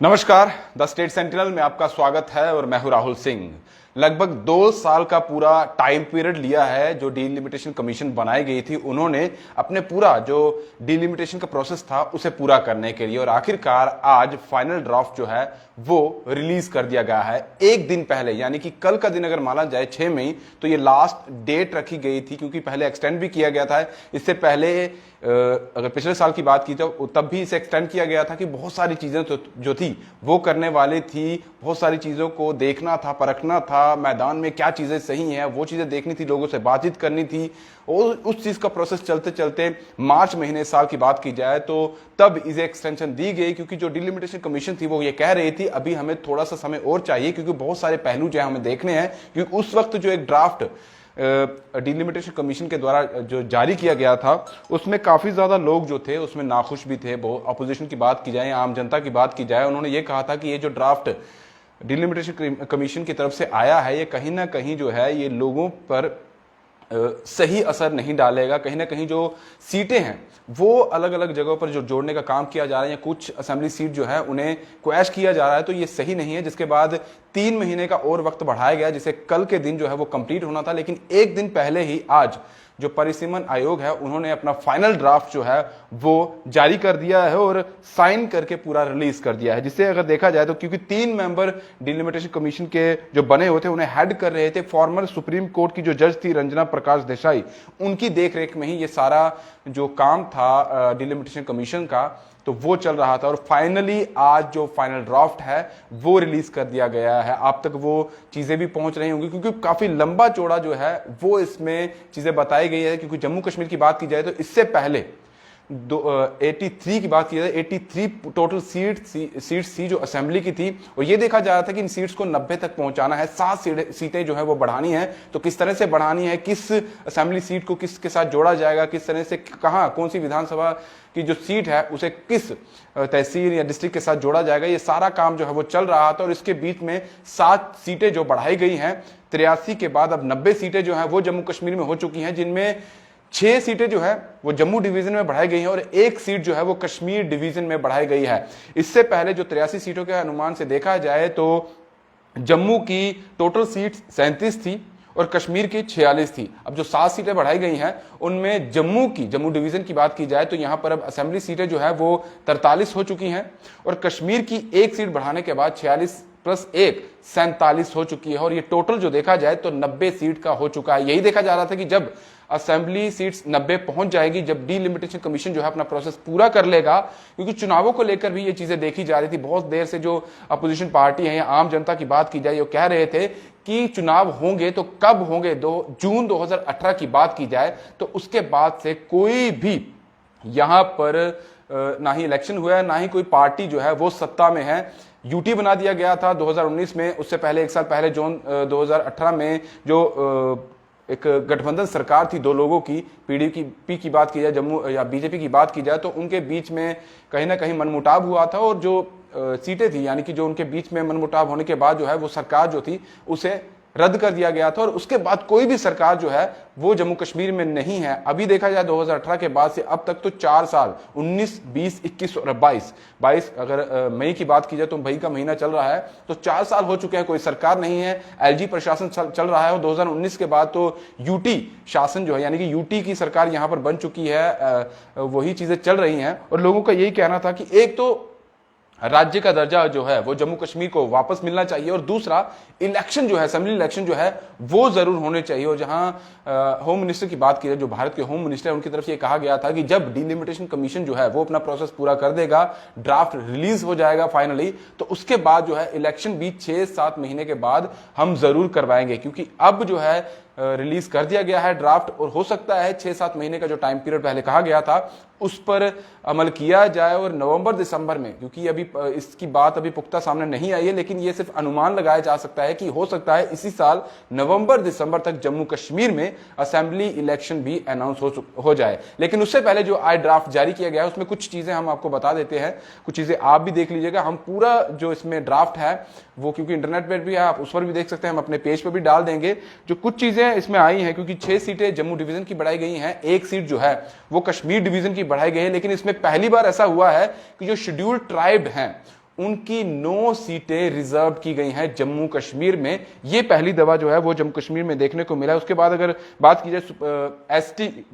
नमस्कार, the state sentinel में आपका स्वागत है और मैं हूं राहुल सिंह। लगभग 2 साल का पूरा टाइम पीरियड लिया है जो डीलिमिटेशन कमीशन बनाई गई थी उन्होंने अपने पूरा जो डीलिमिटेशन का प्रोसेस था उसे पूरा करने के लिए, और आखिरकार आज फाइनल ड्राफ्ट जो है वो रिलीज कर दिया गया है। एक दिन पहले यानी कि कल का दिन अगर माना जाए 6 मई, तो ये लास्ट डेट रखी गई थी क्योंकि पहले एक्सटेंड भी किया गया था। इससे पहले अगर पिछले साल की बात की तो तब भी इसे एक्सटेंड किया गया था कि बहुत सारी चीजें जो थी वो करने वाली थी, बहुत सारी चीजों को देखना था, परखना था, मैदान में क्या चीजें सही हैं वो चीजें देखनी थी, लोगों से बातचीत करनी थी। और उस चीज का प्रोसेस चलते चलते मार्च महीने साल की बात की जाए तो तब इसे एक्सटेंशन दी गई, क्योंकि जो डिलिमिटेशन कमीशन थी वो ये कह रही थी अभी हमें थोड़ा सा समय और चाहिए क्योंकि बहुत सारे पहलू जो है हमें देखने हैं। क्योंकि उस वक्त जो एक ड्राफ्ट डिलिमिटेशन कमीशन के द्वारा जो जारी किया गया था उसमें काफी ज्यादा लोग जो थे उसमें नाखुश भी थे। अपोजिशन की बात की जाए, आम जनता की बात की जाए, उन्होंने ये कहा था कि ये जो ड्राफ्ट डिलिमिटेशन कमीशन की तरफ से आया है ये कहीं ना कहीं जो है ये लोगों पर सही असर नहीं डालेगा। कहीं ना कहीं जो सीटें हैं वो अलग अलग जगहों पर जो जोड़ने का काम किया जा रहा है, या कुछ असेंबली सीट जो है उन्हें क्वैश किया जा रहा है, तो ये सही नहीं है। जिसके बाद 3 महीने का और वक्त बढ़ाया गया, जिसे कल के दिन जो है वो कंप्लीट होना था। लेकिन एक दिन पहले ही आज जो परिसीमन आयोग है उन्होंने अपना फाइनल ड्राफ्ट जो है वो जारी कर दिया है और साइन करके पूरा रिलीज कर दिया है। जिससे अगर देखा जाए तो क्योंकि 3 मेंबर डिलिमिटेशन कमीशन के जो बने हुए थे उन्हें हेड कर रहे थे फॉर्मर सुप्रीम कोर्ट की जो जज थी रंजना प्रकाश देसाई, उनकी देखरेख में ही ये सारा जो काम था डिलिमिटेशन कमीशन का तो वो चल रहा था। और फाइनली आज जो फाइनल ड्राफ्ट है वो रिलीज कर दिया गया है। आप तक वो चीजें भी पहुंच रही होंगी क्योंकि काफी लंबा चौड़ा जो है वो इसमें चीजें बताई गई है। क्योंकि जम्मू कश्मीर की बात की जाए तो इससे पहले 83 की बात की जाए 83 टोटल सीट्स थी जो असेंबली की थी, और ये देखा जा रहा था कि इन सीट्स को 90 तक पहुंचाना है। 7 सीटें जो है वो बढ़ानी है, तो किस तरह से बढ़ानी है, किस असेंबली सीट को किसके साथ जोड़ा जाएगा, किस तरह से कहां कौन सी विधानसभा की जो सीट है उसे किस तहसील या डिस्ट्रिक्ट के साथ जोड़ा जाएगा, ये सारा काम जो है वो चल रहा था। और इसके बीच में 7 सीटें जो बढ़ाई गई हैं 83 के बाद अब 90 सीटें जो है वो जम्मू कश्मीर में हो चुकी हैं, जिनमें 6 सीटें जो है वो जम्मू डिवीजन में बढ़ाई गई हैं और 1 सीट जो है वो कश्मीर डिवीजन में बढ़ाई गई है। इससे पहले जो 83 सीटों के अनुमान से देखा जाए तो जम्मू की टोटल सीट 37 थी और कश्मीर की 46 थी। अब जो 7 सीटें बढ़ाई गई हैं उनमें जम्मू डिवीजन की बात की जाए तो यहां पर अब असेंबली सीटें जो है वो 43 हो चुकी हैं, और कश्मीर की 1 सीट बढ़ाने के बाद 46 + 1 47 हो चुकी है। और ये टोटल जो देखा जाए तो 90 सीट का हो चुका है। यही देखा जा रहा था कि जब असेंबली सीट्स 90 पहुंच जाएगी, जब डीलिमिटेशन कमीशन जो है अपना प्रोसेस पूरा कर लेगा, क्योंकि चुनावों को लेकर भी ये चीजें देखी जा रही थी। बहुत देर से जो अपोजिशन पार्टी है या आम जनता की बात की जाए वो कह रहे थे कि चुनाव होंगे तो कब होंगे, जून 2018 की बात की जाए तो उसके बाद से कोई भी यहां पर ना ही इलेक्शन हुआ है ना ही कोई पार्टी जो है वो सत्ता में है। यूटी बना दिया गया था 2019 में, उससे पहले 1 साल पहले जून 2018 में जो एक गठबंधन सरकार थी 2 लोगों की, पीडीपी की बात की जाए जम्मू या बीजेपी की बात की जाए तो उनके बीच में कहीं ना कहीं मनमुटाव हुआ था, और जो सीटें थी यानी कि जो उनके बीच में मनमुटाव होने के बाद जो है वो सरकार जो थी उसे रद्द कर दिया गया था। और उसके बाद कोई भी सरकार जो है वो जम्मू कश्मीर में नहीं है। अभी देखा जाए 2018 के बाद से अब तक तो 4 साल 19, 20, 21 और 22 अगर मई की बात की जाए तो मई का महीना चल रहा है, तो 4 साल हो चुके हैं, कोई सरकार नहीं है, एलजी प्रशासन चल रहा है। और 2019 के बाद तो यूटी शासन जो है यानी कि यूटी की सरकार यहां पर बन चुकी है, वही चीजें चल रही हैं। और लोगों का यही कहना था कि एक तो राज्य का दर्जा जो है वो जम्मू कश्मीर को वापस मिलना चाहिए, और दूसरा इलेक्शन जो है असेंबली इलेक्शन जो है वो जरूर होने चाहिए। और जहां होम मिनिस्टर की बात की जाए, जो भारत के होम मिनिस्टर है उनकी तरफ से ये कहा गया था कि जब डिलिमिटेशन कमीशन जो है वो अपना प्रोसेस पूरा कर देगा, ड्राफ्ट रिलीज हो जाएगा फाइनली, तो उसके बाद जो है इलेक्शन भी 6-7 महीने के बाद हम जरूर करवाएंगे। क्योंकि अब जो है रिलीज कर दिया गया है ड्राफ्ट, और हो सकता है 6-7 महीने का जो टाइम पीरियड पहले कहा गया था उस पर अमल किया जाए, और नवंबर-दिसंबर में, क्योंकि अभी इसकी बात अभी पुख्ता सामने नहीं आई है, लेकिन ये सिर्फ अनुमान लगाया जा सकता है कि हो सकता है इसी साल नवंबर-दिसंबर तक जम्मू कश्मीर में असेंबली इलेक्शन भी अनाउंस हो जाए। लेकिन उससे पहले जो आज ड्राफ्ट जारी किया गया है उसमें कुछ चीजें हम आपको बता देते हैं, कुछ चीजें आप भी देख लीजिएगा। हम पूरा जो इसमें ड्राफ्ट है वो क्योंकि इंटरनेट पर भी है, आप उस पर भी देख सकते हैं, हम अपने पेज पर भी डाल देंगे। जो कुछ चीजें इसमें आई हैं, क्योंकि 6 सीटें जम्मू डिवीजन की बढ़ाई गई हैं, 1 सीट जो है वो कश्मीर डिवीजन की बढ़ाई गई है। लेकिन इसमें पहली बार ऐसा हुआ है कि जो शेड्यूल्ड ट्राइब हैं उनकी 9 सीटें रिजर्व की गई हैं जम्मू कश्मीर में। ये पहली दफा जो है वो जम्मू कश्मीर में देखने को मिला है। उसके बाद अगर बात की जाए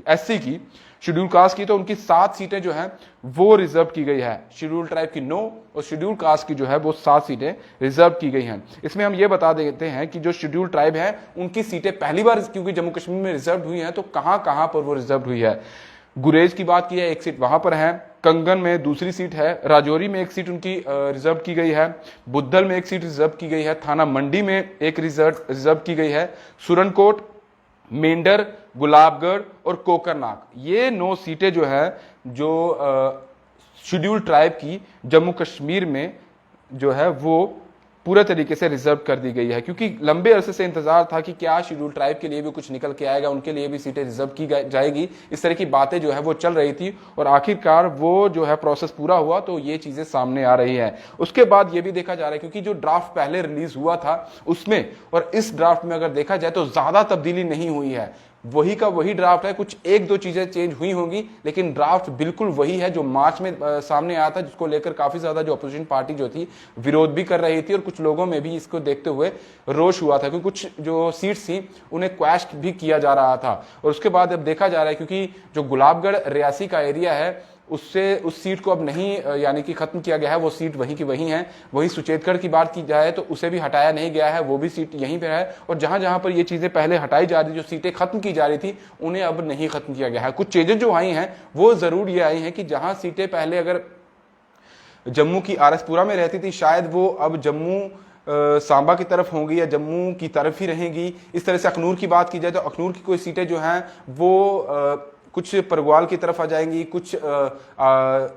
एससी की, शेड्यूल कास्ट की, तो उनकी 7 सीटें जो हैं वो रिजर्व की गई है। शेड्यूल ट्राइब की 9 और शेड्यूल कास्ट की जो है वो 7 सीटें रिजर्व की गई हैं। इसमें हम ये बता देते हैं कि जो शेड्यूल ट्राइब है उनकी सीटें पहली बार क्योंकि जम्मू कश्मीर में रिजर्व हुई हैं, तो कहां कहां पर वो रिजर्व हुई है। गुरेज की बात की है, 1 सीट वहां पर है। कंगन में दूसरी सीट है। राजौरी में 1 सीट उनकी रिजर्व की गई है। बुद्धल में 1 सीट रिजर्व की गई है। थाना मंडी में 1 रिजर्व की गई है। सुरनकोट, मेंढर, गुलाबगढ़ और कोकरनाग, ये 9 सीटें जो है जो शेड्यूल ट्राइब की जम्मू कश्मीर में जो है वो पूरे तरीके से रिजर्व कर दी गई है, क्योंकि लंबे अरसे से इंतजार था कि क्या शेड्यूल ट्राइब के लिए भी कुछ निकल के आएगा, उनके लिए भी सीटें रिजर्व की जाएगी। इस तरह की बातें जो है वो चल रही थी और आखिरकार वो जो है प्रोसेस पूरा हुआ, तो ये चीजें सामने आ रही है। उसके बाद ये भी देखा जा रहा है क्योंकि जो ड्राफ्ट पहले रिलीज हुआ था उसमें और इस ड्राफ्ट में अगर देखा जाए तो ज्यादा तब्दीली नहीं हुई है, वही का वही ड्राफ्ट है। कुछ 1-2 चीजें चेंज हुई होंगी, लेकिन ड्राफ्ट बिल्कुल वही है जो मार्च में सामने आया था, जिसको लेकर काफी ज्यादा जो अपोजिशन पार्टी जो थी विरोध भी कर रही थी और कुछ लोगों में भी इसको देखते हुए रोष हुआ था, क्योंकि कुछ जो सीट्स थी उन्हें क्वैश भी किया जा रहा था। और उसके बाद अब देखा जा रहा है क्योंकि जो गुलाबगढ़ रियासी का एरिया है उससे उस सीट को अब नहीं यानी कि खत्म किया गया है, वो सीट वहीं की वहीं है। वही सुचेतगढ़ की बात की जाए तो उसे भी हटाया नहीं गया है, वो भी सीट यहीं पे है। और जहां जहां पर ये चीजें पहले हटाई जा रही, जो सीटें खत्म की जा रही थी, उन्हें अब नहीं खत्म किया गया है। कुछ चेंजेस जो आई हैं वो जरूर ये आई हैं कि जहां सीटें पहले अगर जम्मू की आरएसपुरा में रहती थी, शायद वो अब जम्मू सांबा की तरफ होंगी या जम्मू की तरफ ही रहेंगी। इस तरह से अखनूर की बात की जाए तो अखनूर की कोई सीटें जो हैं वो कुछ परगवाल की तरफ आ जाएंगी, कुछ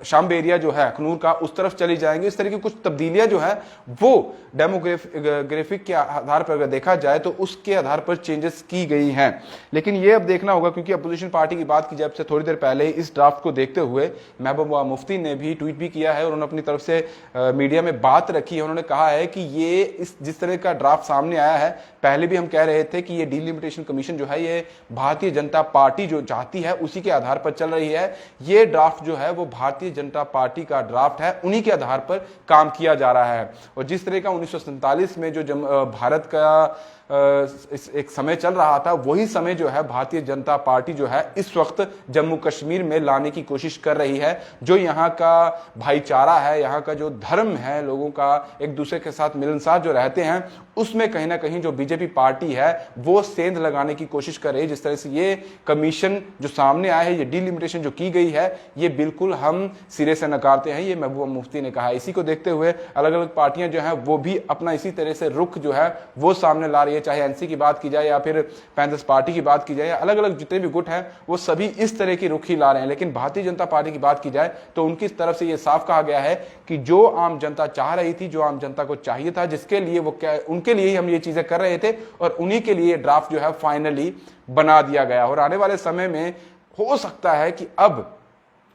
शाम एरिया जो है अखनूर का उस तरफ चली जाएंगी। इस तरह की कुछ तब्दीलियां जो है वो डेमोग्राफिक के आधार पर अगर देखा जाए तो उसके आधार पर चेंजेस की गई हैं। लेकिन ये अब देखना होगा क्योंकि अपोजिशन पार्टी की बात की जाए से थोड़ी देर पहले इस ड्राफ्ट को देखते हुए महबूबा मुफ्ती ने भी ट्वीट भी किया है और उन्होंने अपनी तरफ से मीडिया में बात रखी है। उन्होंने कहा है कि ये जिस तरह का ड्राफ्ट सामने आया है, पहले भी हम कह रहे थे कि ये डीलिमिटेशन कमीशन जो है ये भारतीय जनता पार्टी जो चाहती है उसी के आधार पर चल रही है। ये ड्राफ्ट जो है वो भारतीय जनता पार्टी का ड्राफ्ट है, उन्हीं के आधार पर काम किया जा रहा है। और जिस तरह का 1947 में जो भारत का एक समय चल रहा था, वही समय जो है भारतीय जनता पार्टी जो है इस वक्त जम्मू कश्मीर में लाने की कोशिश कर रही है। जो यहाँ का भाईचारा है, यहाँ का जो धर्म है, लोगों का एक दूसरे के साथ मिलनसार जो रहते हैं, उसमें कहीं ना कहीं जो बीजेपी पार्टी है वो सेंध लगाने की कोशिश कर रही है। जिस तरह से ये कमीशन जो सामने आया है, ये डिलिमिटेशन जो की गई है, ये बिल्कुल हम सिरे से नकारते हैं, ये महबूबा मुफ्ती ने कहा है। इसी को देखते हुए अलग अलग पार्टियां जो है वो भी अपना इसी तरह से रुख जो है वो सामने ला रही है, चाहे एनसी की बात की जाए या फिर पैंथर्स पार्टी की बात की जाए, अलग अलग जितने भी गुट हैं वो सभी इस तरह की रुख ही ला रहे हैं। लेकिन भारतीय जनता पार्टी की बात की जाए तो उनकी तरफ से ये साफ कहा गया है कि जो आम जनता चाह रही थी, जो आम जनता को चाहिए था, जिसके लिए वो उनके लिए ही हम ये चीजें कर रहे थे और उन्हीं के लिए ड्राफ्ट जो है फाइनली बना दिया गया। और आने वाले समय में हो सकता है कि अब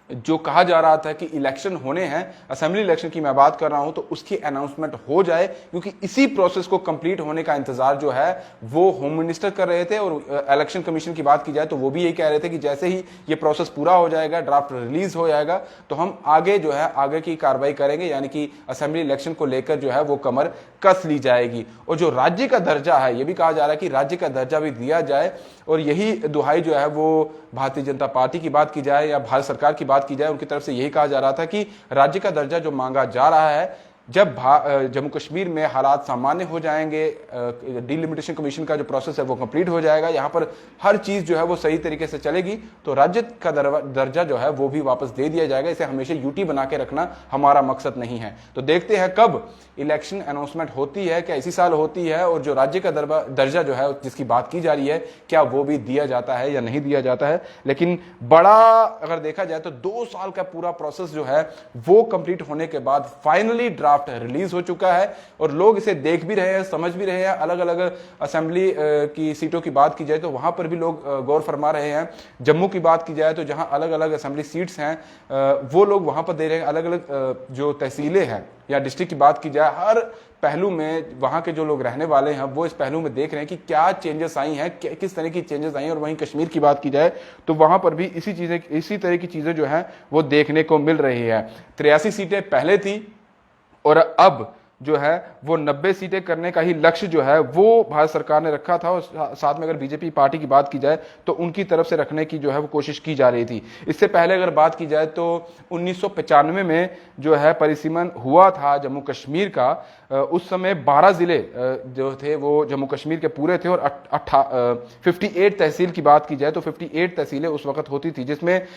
जो कहा जा रहा था कि इलेक्शन होने हैं, असेंबली इलेक्शन की मैं बात कर रहा हूं, तो उसकी अनाउंसमेंट हो जाए, क्योंकि इसी प्रोसेस को कंप्लीट होने का इंतजार जो है वो होम मिनिस्टर कर रहे थे। और इलेक्शन कमीशन की बात की जाए तो वो भी यही कह रहे थे कि जैसे ही ये प्रोसेस पूरा हो जाएगा, ड्राफ्ट रिलीज हो जाएगा, तो हम आगे जो है आगे की कार्रवाई करेंगे, यानी कि असेंबली इलेक्शन को लेकर जो है वो कमर कस ली जाएगी। और जो राज्य का दर्जा है, ये भी कहा जा रहा है कि राज्य का दर्जा भी दिया जाए। और यही दुहाई जो है वो भारतीय जनता पार्टी की बात की जाए या भारत सरकार की बात की जाए, उनकी तरफ से यही कहा जा रहा था कि राज्य का दर्जा जो मांगा जा रहा है, जब जम्मू कश्मीर में हालात सामान्य हो जाएंगे, डिलिमिटेशन कमीशन का जो प्रोसेस है वो कंप्लीट हो जाएगा, यहाँ पर हर चीज जो है वो सही तरीके से चलेगी, तो राज्य का दर्जा जो है वो भी वापस दे दिया जाएगा। इसे हमेशा यूटी बना के रखना हमारा मकसद नहीं है। तो देखते हैं कब इलेक्शन अनाउंसमेंट होती है, क्या इसी साल होती है, और जो राज्य का दर्जा जो है जिसकी बात की जा रही है, क्या वो भी दिया जाता है या नहीं दिया जाता है। लेकिन बड़ा अगर देखा जाए तो 2 साल का पूरा प्रोसेस जो है वो कंप्लीट होने के बाद फाइनली ड्राफ्ट रिलीज हो चुका है और लोग इसे देख भी रहे हैं, समझ भी रहे हैं। अलग अलग असेंबली की सीटों की बात की जाए तो वहां पर भी लोग गौर फरमा रहे हैं। जम्मू की बात की जाए तो जहां अलग अलग असेंबली सीट्स हैं वो लोग वहां पर दे रहे हैं। अलग अलग जो तहसीलें हैं या डिस्ट्रिक्ट की बात की जाए, हर पहलू में वहां के जो लोग रहने वाले हैं वो इस पहलू में देख रहे हैं कि क्या चेंजेस आई हैं, किस तरह की चेंजेस आई हैं। और वहीं कश्मीर की बात की जाए तो वहां पर भी इसी तरह की चीजें जो है वो देखने को मिल रही है। 83 सीटें पहले थी, और अब जो है वो 90 सीटें करने का ही लक्ष्य जो है वो भारत सरकार ने रखा था। और साथ में अगर बीजेपी पार्टी की बात की जाए तो उनकी तरफ से रखने की जो है वो कोशिश की जा रही थी। इससे पहले अगर बात की जाए तो 1995 में जो है परिसीमन हुआ था जम्मू कश्मीर का। उस समय 12 जिले जो थे वो जम्मू कश्मीर के पूरे थे और 58 तहसील की बात की जाए तो 58 तहसीलें उस वक्त होती थी, जिसमें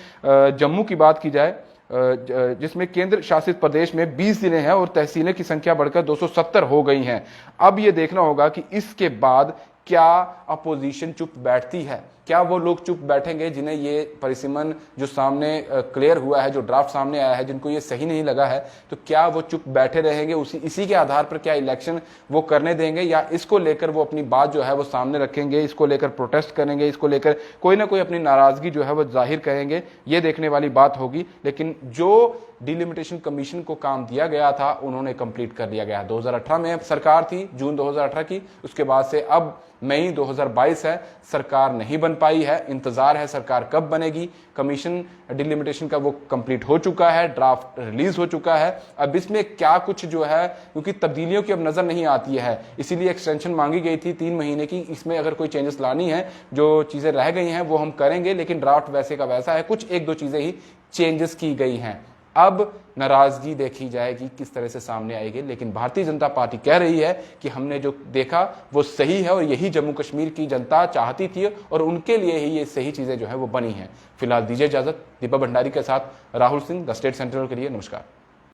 जम्मू की बात की जाए जिसमें केंद्र शासित प्रदेश में 20 जिले हैं और तहसीलें की संख्या बढ़कर 270 हो गई हैं। अब यह देखना होगा कि इसके बाद क्या अपोजिशन चुप बैठती है, क्या वो लोग चुप बैठेंगे जिन्हें ये परिसीमन जो सामने क्लियर हुआ है, जो ड्राफ्ट सामने आया है, जिनको ये सही नहीं लगा है, तो क्या वो चुप बैठे रहेंगे, इसी के आधार पर क्या इलेक्शन वो करने देंगे, या इसको लेकर वो अपनी बात जो है वो सामने रखेंगे, इसको लेकर प्रोटेस्ट करेंगे, इसको लेकर कोई ना कोई अपनी नाराजगी जो है वो जाहिर करेंगे। ये देखने वाली बात होगी। लेकिन जो डिलिमिटेशन कमीशन को काम दिया गया था उन्होंने कंप्लीट कर लिया गया। 2018 में सरकार थी, जून 2018 की, उसके बाद से अब मई 2022 है, सरकार नहीं बन पाई है। इंतजार है सरकार कब बनेगी। कमीशन डिलिमिटेशन का वो कंप्लीट हो चुका है, ड्राफ्ट रिलीज हो चुका है। अब इसमें क्या कुछ जो है, क्योंकि तब्दीलियों की अब नजर नहीं आती है, इसीलिए एक्सटेंशन मांगी गई थी 3 महीने की। इसमें अगर कोई चेंजेस लानी है, जो चीजें रह गई हैं वो हम करेंगे, लेकिन ड्राफ्ट वैसे का वैसा है, कुछ 1-2 चीजें ही चेंजेस की गई हैं। अब नाराजगी देखी जाएगी किस तरह से सामने आएगी, लेकिन भारतीय जनता पार्टी कह रही है कि हमने जो देखा वो सही है और यही जम्मू कश्मीर की जनता चाहती थी और उनके लिए ही ये सही चीजें जो है वो बनी हैं। फिलहाल दीजिए इजाजत। दीपक भंडारी के साथ Rahul Singh, the state central के लिए नमस्कार।